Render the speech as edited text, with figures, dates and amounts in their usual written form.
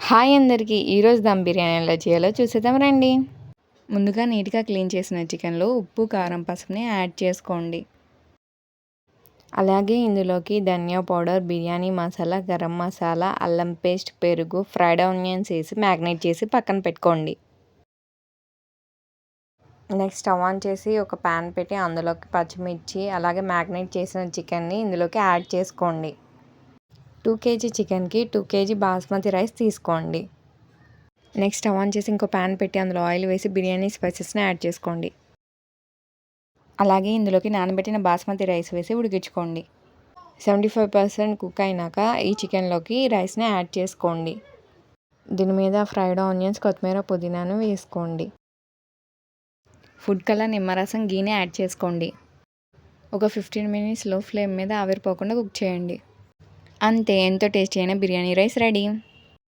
Hi అందరికీ! ఈరోజు దమ్ బిర్యానీ ఎలా చేయాలో చూసేద్దాం రండి. ముందుగా నీట్‌గా క్లీన్ చేసిన చికెన్‌లో ఉప్పు, కారం, పసుపుని యాడ్ చేసుకోండి. అలాగే ఇందులోకి ధనియా పౌడర్, బిర్యానీ మసాలా, గరం మసాలా, అల్లం పేస్ట్, పెరుగు, ఫ్రైడ్ ఆనియన్స్ వేసి మ్యాగ్నేట్ చేసి పక్కన పెట్టుకోండి. నెక్స్ట్ స్టవ్ ఆన్ చేసి ఒక ప్యాన్ పెట్టి అందులోకి పచ్చిమిర్చి అలాగే మ్యాగ్నేట్ చేసిన చికెన్ని ఇందులోకి యాడ్ చేసుకోండి. 2 కేజీ చికెన్‌కి 2 కేజీ బాస్మతి రైస్ తీసుకోండి. నెక్స్ట్ స్టవ్ ఆన్ చేసి ఇంకో ప్యాన్ పెట్టి అందులో ఆయిల్ వేసి బిర్యానీ స్పైసెస్ని యాడ్ చేసుకోండి. అలాగే ఇందులోకి నానబెట్టిన బాస్మతి రైస్ వేసి ఉడికించుకోండి. 75% కుక్ అయినాక ఈ చికెన్లోకి రైస్ని యాడ్ చేసుకోండి. దీని మీద ఫ్రైడ్ ఆనియన్స్, కొత్తిమీర, పుదీనాను వేసుకోండి. ఫుడ్ కలర్, నిమ్మరసం, గీని యాడ్ చేసుకోండి. ఒక 15 మినిట్స్ లో ఫ్లేమ్ మీద ఆవిరిపోకుండా కుక్ చేయండి. అంతే, ఎంతో టేస్టీ అయిన బిర్యానీ రైస్ రెడీ.